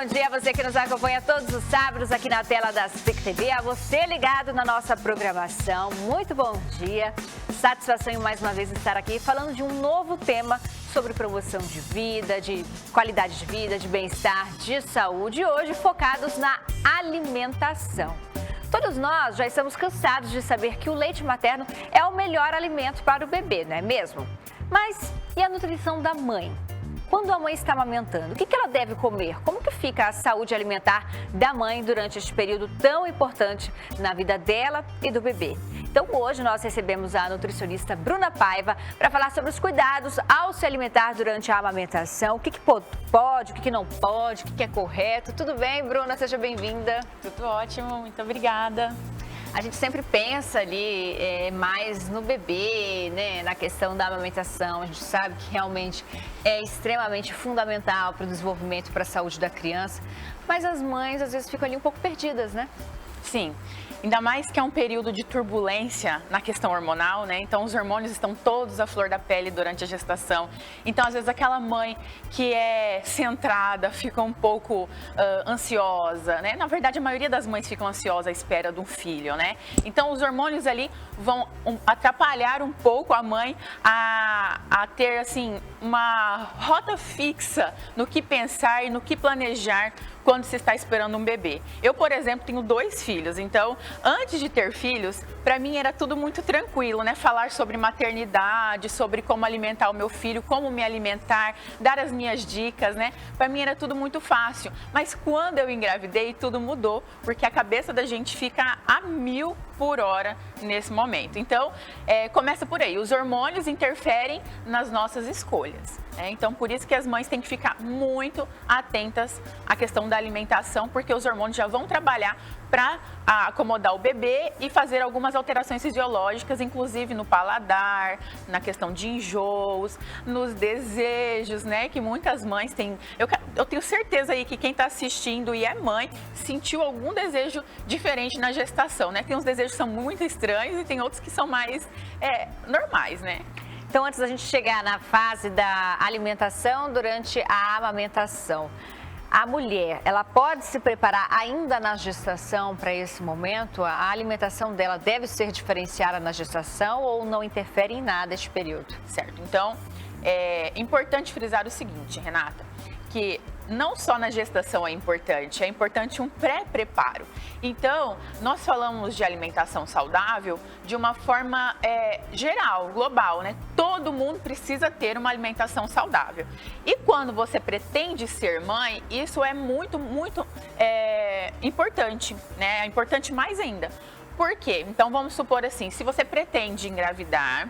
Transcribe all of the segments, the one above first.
bom dia a você que nos acompanha todos os sábados aqui na tela da SIC TV, a você ligado na nossa programação. Muito bom dia, satisfação em mais uma vez estar aqui falando de um novo tema sobre promoção de vida, de qualidade de vida, de bem-estar, de saúde, hoje focados na alimentação. Todos nós já estamos cansados de saber que o leite materno é o melhor alimento para o bebê, não é mesmo? Mas e a nutrição da mãe? Quando a mãe está amamentando, o que ela deve comer? Como que fica a saúde alimentar da mãe durante este período tão importante na vida dela e do bebê? Então hoje nós recebemos a nutricionista Bruna Paiva para falar sobre os cuidados ao se alimentar durante a amamentação. O que pode, o que não pode, o que é correto. Tudo bem, Bruna? Seja bem-vinda. Tudo ótimo, muito obrigada. A gente sempre pensa ali mais no bebê, né, na questão da amamentação. A gente sabe que realmente é extremamente fundamental para o desenvolvimento e para a saúde da criança. Mas as mães às vezes ficam ali um pouco perdidas, né? Sim, ainda mais que é um período de turbulência na questão hormonal, né? Então os hormônios estão todos à flor da pele durante a gestação. Então às vezes aquela mãe que é centrada fica um pouco ansiosa, né? Na verdade a maioria das mães ficam ansiosas à espera de um filho, né? Então os hormônios ali vão atrapalhar um pouco a mãe a ter assim uma rota fixa no que pensar e no que planejar quando se está esperando um bebê. Eu, por exemplo, tenho 2 filhos, então antes de ter filhos, para mim era tudo muito tranquilo, né? Falar sobre maternidade, sobre como alimentar o meu filho, como me alimentar, dar as minhas dicas, né? Para mim era tudo muito fácil. Mas quando eu engravidei, tudo mudou, porque a cabeça da gente fica a 1000 por hora nesse momento. Então, começa por aí. Os hormônios interferem nas nossas escolhas. Então, por isso que as mães têm que ficar muito atentas à questão da alimentação, porque os hormônios já vão trabalhar para acomodar o bebê e fazer algumas alterações fisiológicas, inclusive no paladar, na questão de enjoos, nos desejos, né? Que muitas mães têm. Eu tenho certeza aí que quem está assistindo e é mãe sentiu algum desejo diferente na gestação, né? Tem uns desejos que são muito estranhos e tem outros que são mais normais, né? Então, antes da gente chegar na fase da alimentação durante a amamentação, a mulher, ela pode se preparar ainda na gestação para esse momento? A alimentação dela deve ser diferenciada na gestação ou não interfere em nada este período? Certo. Então, é importante frisar o seguinte, Renata, que não só na gestação é importante um pré-preparo. Então, nós falamos de alimentação saudável de uma forma geral, global, né? Todo mundo precisa ter uma alimentação saudável. E quando você pretende ser mãe, isso é muito, muito importante, né? É importante mais ainda. Por quê? Então, vamos supor assim, se você pretende engravidar,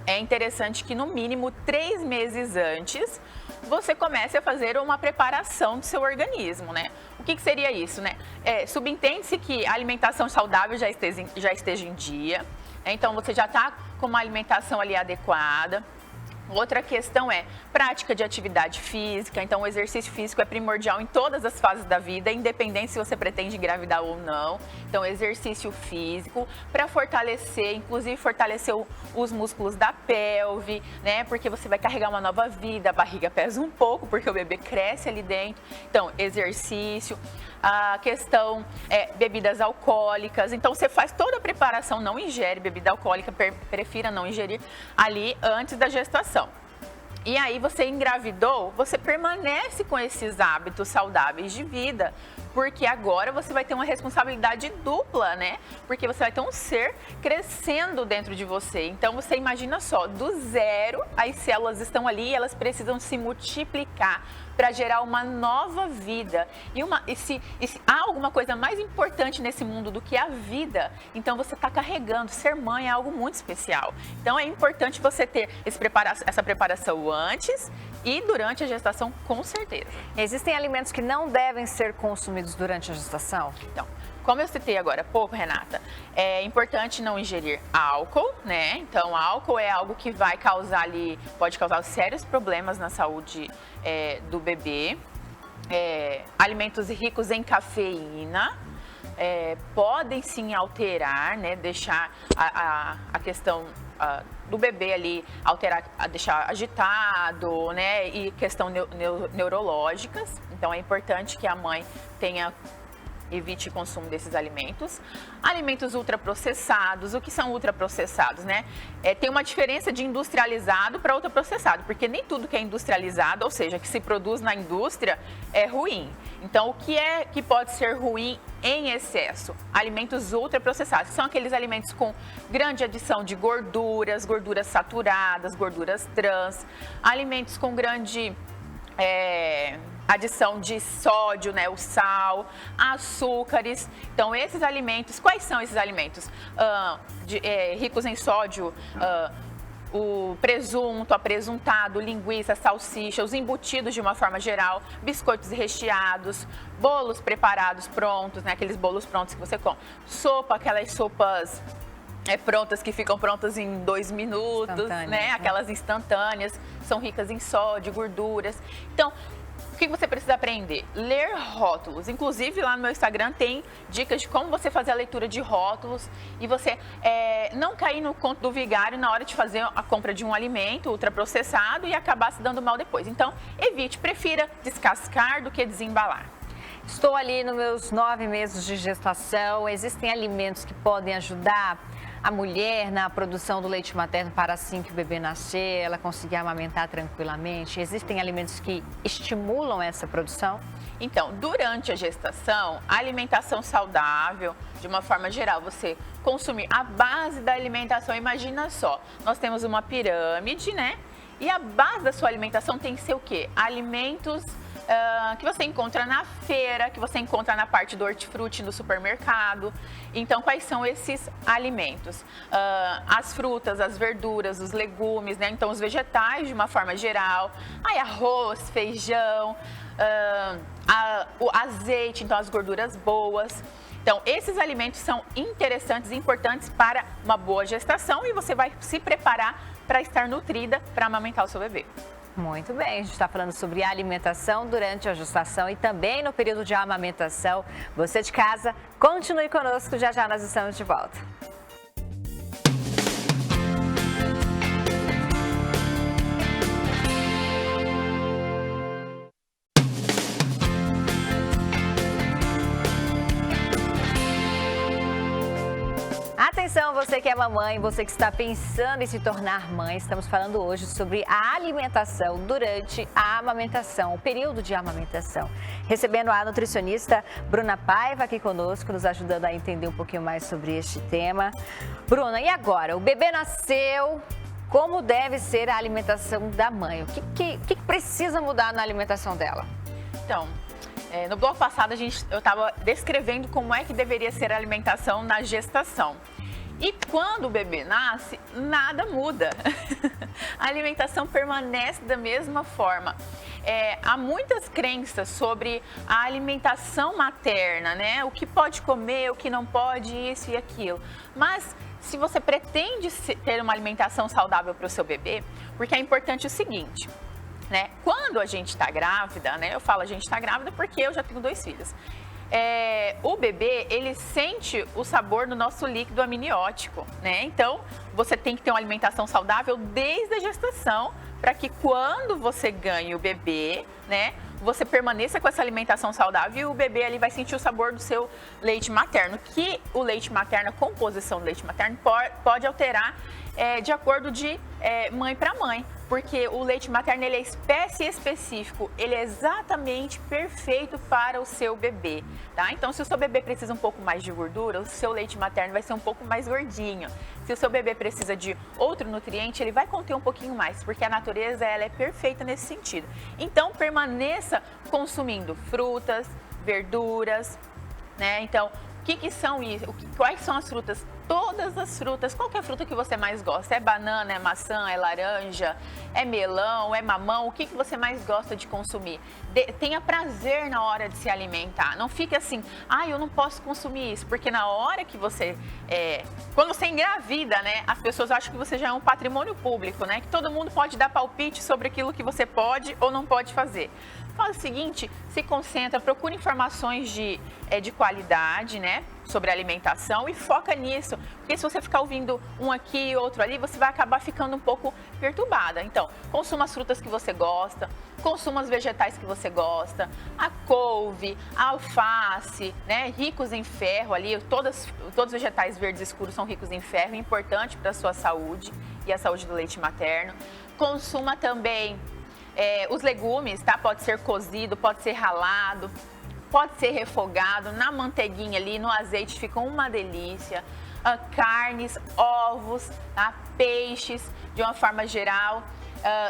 é interessante que no mínimo 3 meses antes você comece a fazer uma preparação do seu organismo, né? O que seria isso, né? Subentende-se que a alimentação saudável já esteja em dia, né? Então você já está com uma alimentação ali adequada. Outra questão é prática de atividade física, então o exercício físico é primordial em todas as fases da vida, independente se você pretende engravidar ou não. Então exercício físico para fortalecer, inclusive fortalecer os músculos da pelve, né? Porque você vai carregar uma nova vida, a barriga pesa um pouco porque o bebê cresce ali dentro. Então exercício. A questão bebidas alcoólicas, então você faz toda a preparação, não ingere bebida alcoólica, prefira não ingerir ali antes da gestação. E aí você engravidou, você permanece com esses hábitos saudáveis de vida, porque agora você vai ter uma responsabilidade dupla, né? Porque você vai ter um ser crescendo dentro de você. Então você imagina só, do zero as células estão ali e elas precisam se multiplicar para gerar uma nova vida. E se há alguma coisa mais importante nesse mundo do que a vida, então você está carregando. Ser mãe é algo muito especial. Então é importante você ter essa preparação antes e durante a gestação, com certeza. Existem alimentos que não devem ser consumidos durante a gestação? Então, como eu citei agora há pouco, Renata, é importante não ingerir álcool, né? Então, álcool é algo que vai causar ali, pode causar sérios problemas na saúde do bebê. Alimentos ricos em cafeína, podem sim alterar, né, deixar a questão do bebê ali, deixar agitado, né, e questão neurológicas. Então é importante que a mãe evite o consumo desses alimentos. Alimentos ultraprocessados. O que são ultraprocessados, né? Tem uma diferença de industrializado para ultraprocessado, porque nem tudo que é industrializado, ou seja, que se produz na indústria, é ruim. Então, o que pode ser ruim em excesso? Alimentos ultraprocessados, que são aqueles alimentos com grande adição de gorduras, gorduras saturadas, gorduras trans, alimentos com grande adição de sódio, né, o sal, açúcares. Então, esses alimentos, quais são esses alimentos? Ricos em sódio, o presunto, apresuntado, linguiça, salsicha, os embutidos de uma forma geral, biscoitos recheados, bolos preparados prontos, né, aqueles bolos prontos que você come, sopa, aquelas sopas prontas que ficam prontas em 2 minutos, né, aquelas instantâneas, são ricas em sódio, gorduras. Então, o que você precisa aprender? Ler rótulos. Inclusive, lá no meu Instagram tem dicas de como você fazer a leitura de rótulos e você não cair no conto do vigário na hora de fazer a compra de um alimento ultraprocessado e acabar se dando mal depois. Então, evite, prefira descascar do que desembalar. Estou ali nos meus 9 meses de gestação. Existem alimentos que podem ajudar a mulher na produção do leite materno para assim que o bebê nascer, ela conseguir amamentar tranquilamente? Existem alimentos que estimulam essa produção? Então, durante a gestação, a alimentação saudável, de uma forma geral, você consumir a base da alimentação, imagina só, nós temos uma pirâmide, né? E a base da sua alimentação tem que ser o quê? Alimentos que você encontra na feira, que você encontra na parte do hortifruti no supermercado. Então, quais são esses alimentos? As frutas, as verduras, os legumes, né? Então, os vegetais de uma forma geral. Arroz, feijão, o azeite, então as gorduras boas. Então, esses alimentos são interessantes e importantes para uma boa gestação e você vai se preparar para estar nutrida para amamentar o seu bebê. Muito bem, a gente está falando sobre alimentação durante a gestação e também no período de amamentação. Você de casa, continue conosco, já já nós estamos de volta. Atenção, você que é mamãe, você que está pensando em se tornar mãe, estamos falando hoje sobre a alimentação durante a amamentação, o período de amamentação. Recebendo a nutricionista Bruna Paiva aqui conosco, nos ajudando a entender um pouquinho mais sobre este tema. Bruna, e agora? O bebê nasceu, como deve ser a alimentação da mãe? O que precisa mudar na alimentação dela? Então, no bloco passado eu estava descrevendo como é que deveria ser a alimentação na gestação. E quando o bebê nasce, nada muda. A alimentação permanece da mesma forma. Há muitas crenças sobre a alimentação materna, né? O que pode comer, o que não pode, isso e aquilo. Mas se você pretende ter uma alimentação saudável para o seu bebê, porque é importante o seguinte, né? Quando a gente está grávida, né? Eu falo a gente está grávida porque eu já tenho 2 filhos. O bebê, ele sente o sabor do nosso líquido amniótico, né? Então, você tem que ter uma alimentação saudável desde a gestação, para que quando você ganhe o bebê, né, você permaneça com essa alimentação saudável e o bebê ali vai sentir o sabor do seu leite materno, que o leite materno, a composição do leite materno pode alterar de acordo de mãe para mãe. Porque o leite materno, ele é espécie específico, ele é exatamente perfeito para o seu bebê, tá? Então, se o seu bebê precisa um pouco mais de gordura, o seu leite materno vai ser um pouco mais gordinho. Se o seu bebê precisa de outro nutriente, ele vai conter um pouquinho mais, porque a natureza, ela é perfeita nesse sentido. Então, permaneça consumindo frutas, verduras, né? Então, o que são isso? Quais são as frutas? Todas as frutas. Qual que é a fruta que você mais gosta? É banana, é maçã, é laranja, é melão, é mamão? O que você mais gosta de consumir? Tenha prazer na hora de se alimentar. Não fique assim, eu não posso consumir isso. Porque na hora que você... quando você engravida, né? As pessoas acham que você já é um patrimônio público, né? Que todo mundo pode dar palpite sobre aquilo que você pode ou não pode fazer. faz o seguinte, se concentra, procura informações de qualidade, né, sobre alimentação e foca nisso, porque se você ficar ouvindo um aqui e outro ali, você vai acabar ficando um pouco perturbada. Então, consuma as frutas que você gosta, consuma os vegetais que você gosta, a couve, a alface, né, ricos em ferro ali, todos os vegetais verdes escuros são ricos em ferro, importante para a sua saúde e a saúde do leite materno. Consuma também os legumes, tá? Pode ser cozido, pode ser ralado, pode ser refogado na manteiguinha ali, no azeite, fica uma delícia. Carnes, ovos, tá? Peixes, de uma forma geral,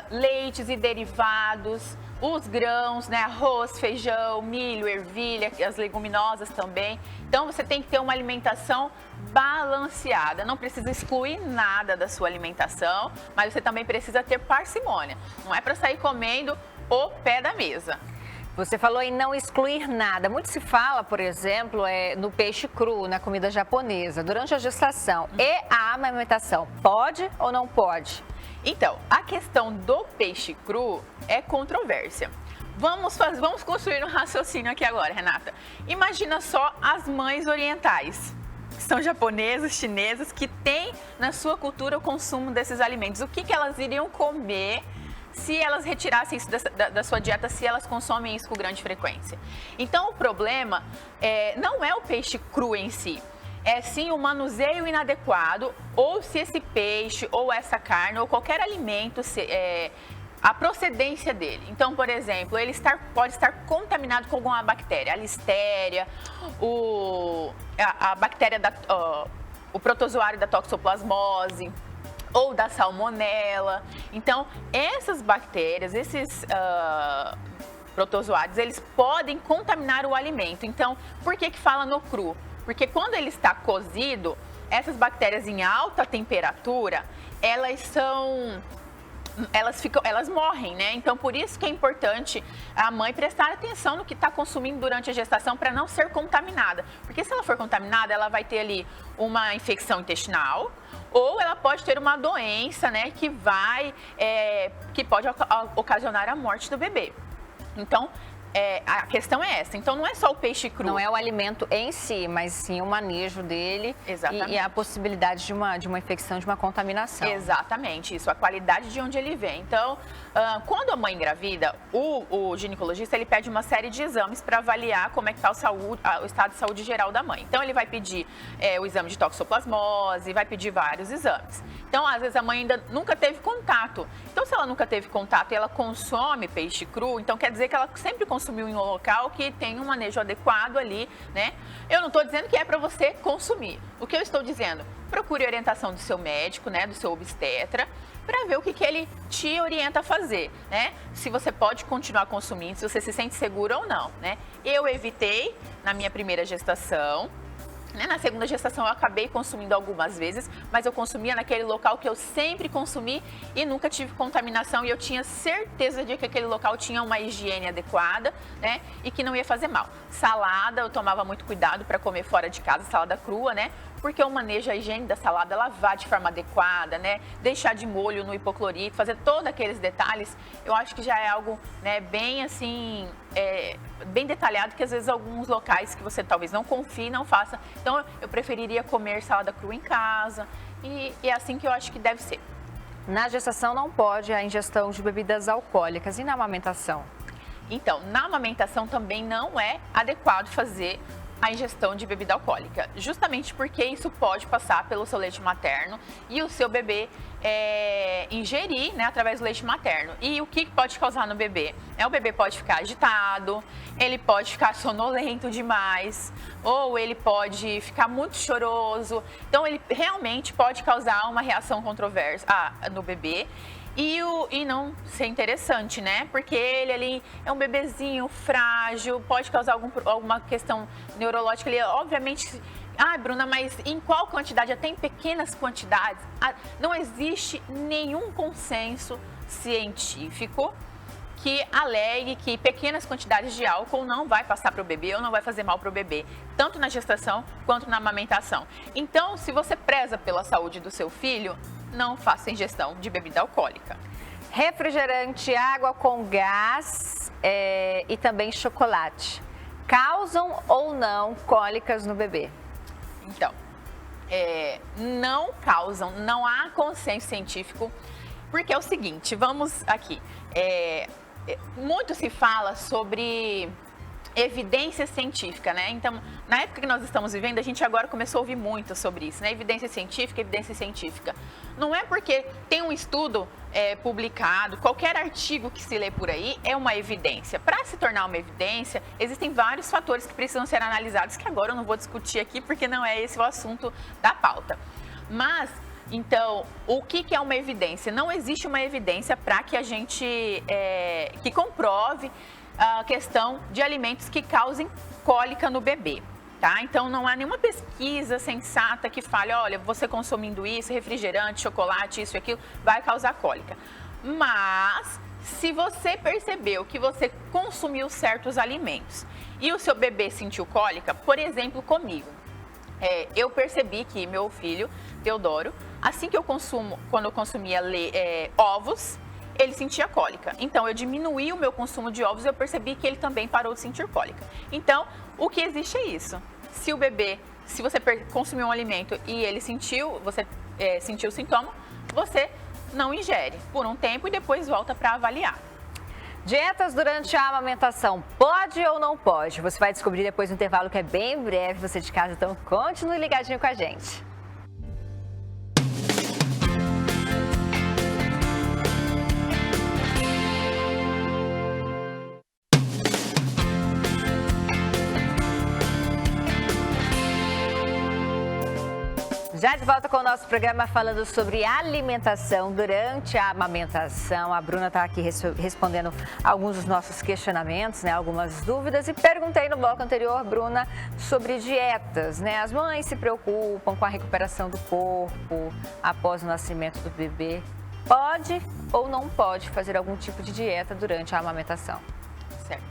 leites e derivados, os grãos, né? Arroz, feijão, milho, ervilha, as leguminosas também. Então, você tem que ter uma alimentação balanceada. Não precisa excluir nada da sua alimentação, mas você também precisa ter parcimônia. Não é para sair comendo o pé da mesa. Você falou em não excluir nada. Muito se fala, por exemplo, no peixe cru, na comida japonesa, durante a gestação e a amamentação. Pode ou não pode? Então, a questão do peixe cru é controvérsia. Vamos construir um raciocínio aqui agora, Renata. Imagina só as mães orientais, que são japonesas, chinesas, que têm na sua cultura o consumo desses alimentos. O que elas iriam comer se elas retirassem isso da sua dieta, se elas consomem isso com grande frequência? Então, o problema não é o peixe cru em si. É sim o manuseio inadequado, ou se esse peixe, ou essa carne, ou qualquer alimento, a procedência dele. Então, por exemplo, ele pode estar contaminado com alguma bactéria, a listéria, a bactéria, o protozoário da toxoplasmose, ou da salmonela. Então, essas bactérias, esses protozoários, eles podem contaminar o alimento. Então, por que fala no cru? Porque quando ele está cozido, essas bactérias em alta temperatura, elas morrem, né? Então, por isso que é importante a mãe prestar atenção no que está consumindo durante a gestação para não ser contaminada. Porque se ela for contaminada, ela vai ter ali uma infecção intestinal ou ela pode ter uma doença, né, que pode ocasionar a morte do bebê. Então, a questão é essa. Então, não é só o peixe cru. Não é o alimento em si, mas sim o manejo dele. Exatamente. E a possibilidade de uma infecção, de uma contaminação. Exatamente, isso. A qualidade de onde ele vem. Então, quando a mãe engravida, o ginecologista, ele pede uma série de exames para avaliar como é que está o estado de saúde geral da mãe. Então, ele vai pedir o exame de toxoplasmose, vai pedir vários exames. Então, às vezes, a mãe ainda nunca teve contato. Então, se ela nunca teve contato e ela consome peixe cru, então quer dizer que ela sempre consumiu em um local que tem um manejo adequado ali, né? Eu não estou dizendo que é para você consumir. O que eu estou dizendo? Procure a orientação do seu médico, né? Do seu obstetra, para ver o que ele te orienta a fazer, né? Se você pode continuar consumindo, se você se sente segura ou não, né? Eu evitei na minha primeira gestação. Na segunda gestação eu acabei consumindo algumas vezes, mas eu consumia naquele local que eu sempre consumi e nunca tive contaminação e eu tinha certeza de que aquele local tinha uma higiene adequada, né? E que não ia fazer mal. Salada, eu tomava muito cuidado para comer fora de casa, salada crua, né? Porque o manejo, a higiene da salada, lavar de forma adequada, né? Deixar de molho no hipoclorito, fazer todos aqueles detalhes, eu acho que já é algo, né, bem assim, bem detalhado, que às vezes alguns locais que você talvez não confie, não faça. Então, eu preferiria comer salada crua em casa e é assim que eu acho que deve ser. Na gestação não pode a ingestão de bebidas alcoólicas e na amamentação? Então, na amamentação também não é adequado fazer a ingestão de bebida alcoólica, justamente porque isso pode passar pelo seu leite materno e o seu bebê ingerir, né, através do leite materno. E o que pode causar no bebê? O bebê pode ficar agitado, ele pode ficar sonolento demais, ou ele pode ficar muito choroso. Então, ele realmente pode causar uma reação controversa no bebê. E não ser interessante, né? Porque ele ali é um bebezinho frágil, pode causar alguma questão neurológica ali. Obviamente, Bruna, mas em qual quantidade? Até em pequenas quantidades. Não existe nenhum consenso científico que alegue que pequenas quantidades de álcool não vai passar para o bebê ou não vai fazer mal para o bebê, tanto na gestação quanto na amamentação. Então, se você preza pela saúde do seu filho, não faça ingestão de bebida alcoólica. Refrigerante, água com gás e também chocolate causam ou não cólicas no bebê? Então, não causam, não há consenso científico, porque é o seguinte, vamos aqui, muito se fala sobre evidência científica, né? Então, na época que nós estamos vivendo, a gente agora começou a ouvir muito sobre isso, né? Evidência científica. Não é porque tem um estudo publicado, qualquer artigo que se lê por aí é uma evidência. Para se tornar uma evidência, existem vários fatores que precisam ser analisados, que agora eu não vou discutir aqui, porque não é esse o assunto da pauta. Mas, então, o que é uma evidência? Não existe uma evidência para que a gente, que comprove a questão de alimentos que causem cólica no bebê, tá? Então, não há nenhuma pesquisa sensata que fale, olha, você consumindo isso, refrigerante, chocolate, isso e aquilo, vai causar cólica. Mas, se você percebeu que você consumiu certos alimentos e o seu bebê sentiu cólica, por exemplo, comigo, eu percebi que meu filho, Teodoro, assim que quando eu consumia ovos, ele sentia cólica. Então, eu diminuí o meu consumo de ovos e eu percebi que ele também parou de sentir cólica. Então, o que existe é isso. Se você consumiu um alimento e ele você sentiu o sintoma, você não ingere por um tempo e depois volta para avaliar. Dietas durante a amamentação, pode ou não pode? Você vai descobrir depois no intervalo, que é bem breve, você de casa, então continue ligadinho com a gente. Já de volta com o nosso programa falando sobre alimentação durante a amamentação. A Bruna está aqui respondendo alguns dos nossos questionamentos, né, algumas dúvidas. E perguntei no bloco anterior, Bruna, sobre dietas, né? As mães se preocupam com a recuperação do corpo após o nascimento do bebê. Pode ou não pode fazer algum tipo de dieta durante a amamentação? Certo.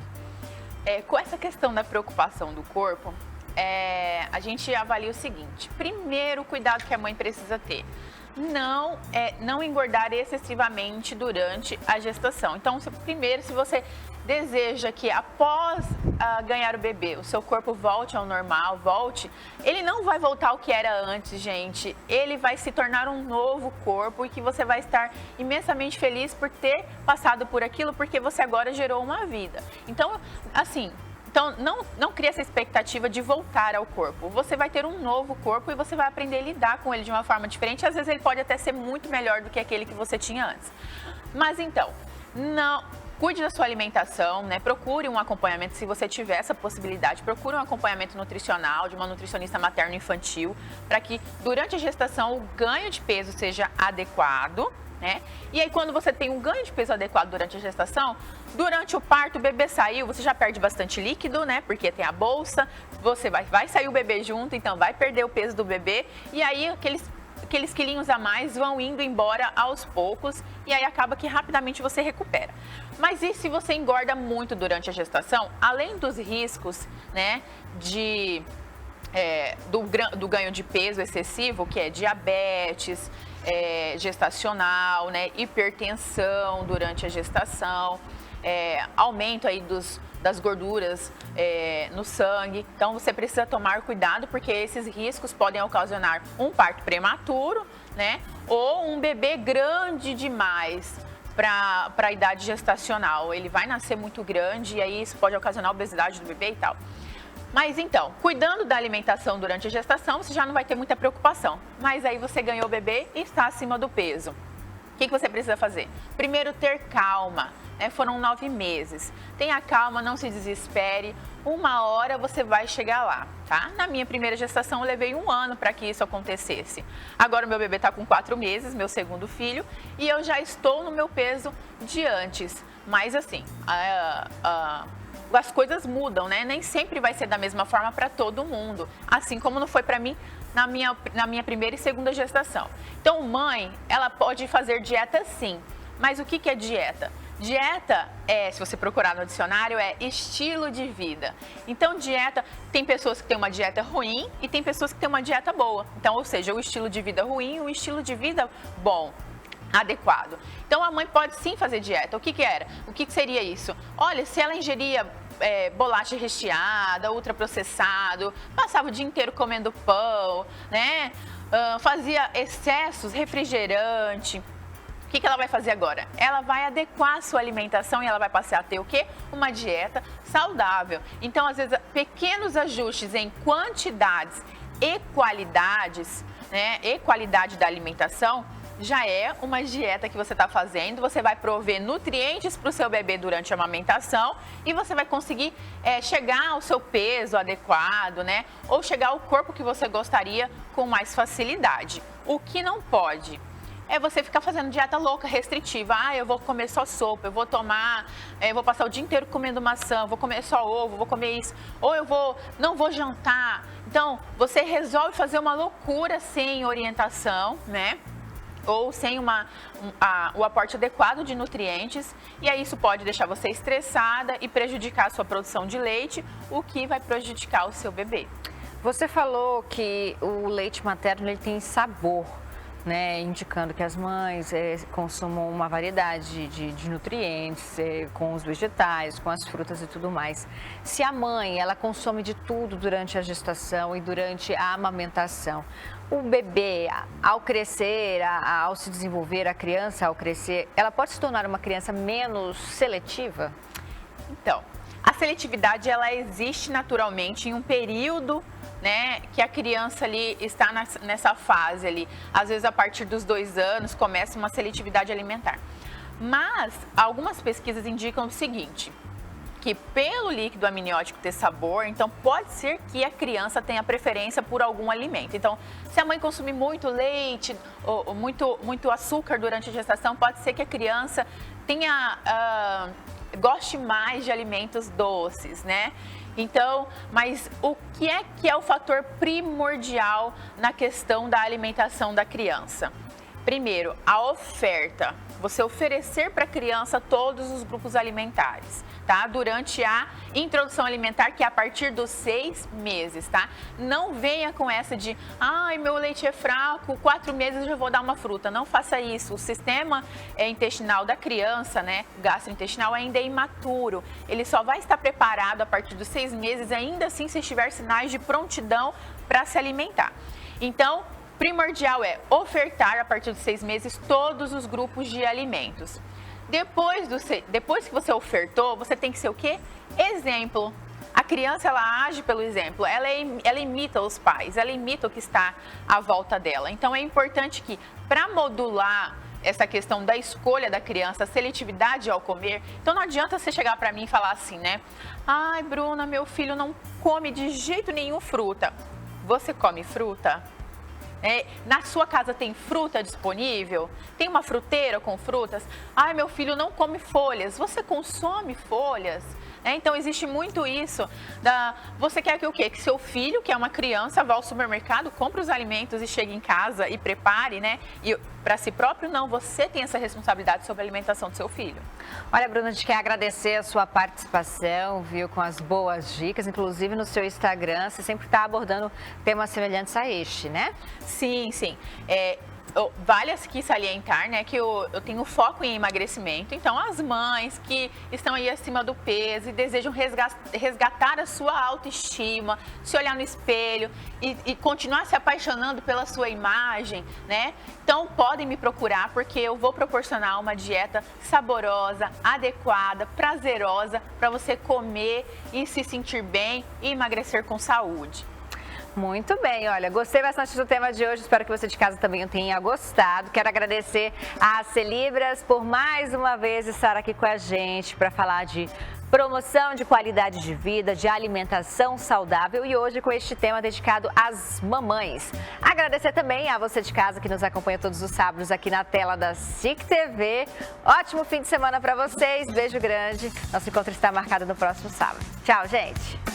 Com essa questão da preocupação do corpo, a gente avalia o seguinte: primeiro, o cuidado que a mãe precisa ter, não engordar excessivamente durante a gestação. Então, primeiro, se você deseja que após ganhar o bebê, o seu corpo volte ao normal, ele não vai voltar ao que era antes, gente. Ele vai se tornar um novo corpo e que você vai estar imensamente feliz por ter passado por aquilo, porque você agora gerou uma vida. Então, assim, não cria essa expectativa de voltar ao corpo. Você vai ter um novo corpo e você vai aprender a lidar com ele de uma forma diferente. Às vezes ele pode até ser muito melhor do que aquele que você tinha antes. Mas então, cuide da sua alimentação, né? Procure um acompanhamento, se você tiver essa possibilidade, procure um acompanhamento nutricional de uma nutricionista materno-infantil, para que durante a gestação o ganho de peso seja adequado, né? E aí, quando você tem um ganho de peso adequado durante a gestação, durante o parto, o bebê saiu, você já perde bastante líquido, né? Porque tem a bolsa, você vai sair o bebê junto, então vai perder o peso do bebê, e aí aqueles quilinhos a mais vão indo embora aos poucos, e aí acaba que rapidamente você recupera. Mas e se você engorda muito durante a gestação? Além dos riscos, né, do ganho de peso excessivo, que é diabetes, gestacional, né, hipertensão durante a gestação, aumento aí das gorduras no sangue. Então, você precisa tomar cuidado, porque esses riscos podem ocasionar um parto prematuro, né, ou um bebê grande demais para a idade gestacional. Ele vai nascer muito grande e aí isso pode ocasionar obesidade do bebê e tal. Mas então, cuidando da alimentação durante a gestação, você já não vai ter muita preocupação. Mas aí você ganhou o bebê e está acima do peso. O que você precisa fazer? Primeiro, ter calma. Foram 9 meses. Tenha calma, não se desespere. Uma hora você vai chegar lá, tá? Na minha primeira gestação, eu levei 1 ano para que isso acontecesse. Agora, o meu bebê está com 4 meses, meu segundo filho, e eu já estou no meu peso de antes. Mas assim, as coisas mudam, né? Nem sempre vai ser da mesma forma para todo mundo. Assim como não foi para mim na minha primeira e segunda gestação. Então, mãe, ela pode fazer dieta sim. Mas o que é dieta? Dieta se você procurar no dicionário, é estilo de vida. Então, dieta, tem pessoas que têm uma dieta ruim e tem pessoas que têm uma dieta boa. Então, ou seja, o estilo de vida ruim e o estilo de vida bom. adequado. Então a mãe pode sim fazer dieta. O que era? O que seria isso? Olha, se ela ingeria bolacha recheada, ultraprocessado, passava o dia inteiro comendo pão, né? Fazia excessos, refrigerante. O que ela vai fazer agora? Ela vai adequar a sua alimentação e ela vai passar a ter o quê? Uma dieta saudável. Então, às vezes, pequenos ajustes em quantidades e qualidades, né? E qualidade da alimentação já é uma dieta que você está fazendo. Você vai prover nutrientes para o seu bebê durante a amamentação e você vai conseguir chegar ao seu peso adequado, né? Ou chegar ao corpo que você gostaria com mais facilidade. O que não pode é você ficar fazendo dieta louca, restritiva. Eu vou comer só sopa, eu vou tomar, eu vou passar o dia inteiro comendo maçã, vou comer só ovo, vou comer isso, ou não vou jantar. Então, você resolve fazer uma loucura sem orientação, né? Ou sem o aporte adequado de nutrientes, e aí isso pode deixar você estressada e prejudicar a sua produção de leite, o que vai prejudicar o seu bebê. Você falou que o leite materno ele tem sabor, né, indicando que as mães consumam uma variedade de nutrientes com os vegetais, com as frutas e tudo mais. Se a mãe ela consome de tudo durante a gestação e durante a amamentação, o bebê, ao crescer, ao se desenvolver, a criança ao crescer, ela pode se tornar uma criança menos seletiva? Então, a seletividade ela existe naturalmente em um período, né, que a criança ali está nessa fase ali. Às vezes a partir dos 2 anos começa uma seletividade alimentar. Mas algumas pesquisas indicam o seguinte, que pelo líquido amniótico ter sabor, então pode ser que a criança tenha preferência por algum alimento. Então, se a mãe consumir muito leite ou muito açúcar durante a gestação, pode ser que a criança goste mais de alimentos doces, né? Então, mas o que é o fator primordial na questão da alimentação da criança? Primeiro, a oferta. Você oferecer para a criança todos os grupos alimentares, tá? Durante a introdução alimentar, que é a partir dos 6 meses, tá? Não venha com essa de, meu leite é fraco, 4 meses eu já vou dar uma fruta. Não faça isso. O sistema intestinal da criança, né, gastrointestinal, ainda é imaturo. Ele só vai estar preparado a partir dos 6 meses, ainda assim, se tiver sinais de prontidão para se alimentar. Então, primordial é ofertar a partir dos 6 meses todos os grupos de alimentos. Depois que você ofertou, você tem que ser o quê? Exemplo. A criança, ela age pelo exemplo, ela imita os pais, ela imita o que está à volta dela. Então, é importante que, para modular essa questão da escolha da criança, a seletividade ao comer, então não adianta você chegar para mim e falar assim, né? Bruna, meu filho não come de jeito nenhum fruta. Você come fruta? Na sua casa tem fruta disponível? Tem uma fruteira com frutas? Meu filho não come folhas. Você consome folhas? Então, existe muito isso. Você quer que o quê? Que seu filho, que é uma criança, vá ao supermercado, compre os alimentos e chegue em casa e prepare, né? E para si próprio, não. Você tem essa responsabilidade sobre a alimentação do seu filho. Olha, Bruna, a gente quer agradecer a sua participação, viu? Com as boas dicas. Inclusive, no seu Instagram, você sempre está abordando temas semelhantes a este, né? Sim, sim. Vale aqui salientar, né, que eu tenho foco em emagrecimento. Então, as mães que estão aí acima do peso e desejam resgatar a sua autoestima, se olhar no espelho e continuar se apaixonando pela sua imagem, né? Então, podem me procurar, porque eu vou proporcionar uma dieta saborosa, adequada, prazerosa, para você comer e se sentir bem e emagrecer com saúde. Muito bem, olha, gostei bastante do tema de hoje, espero que você de casa também tenha gostado. Quero agradecer a Celibras por mais uma vez estar aqui com a gente para falar de promoção de qualidade de vida, de alimentação saudável e hoje com este tema dedicado às mamães. Agradecer também a você de casa que nos acompanha todos os sábados aqui na tela da SIC TV. Ótimo fim de semana para vocês, beijo grande. Nosso encontro está marcado no próximo sábado. Tchau, gente!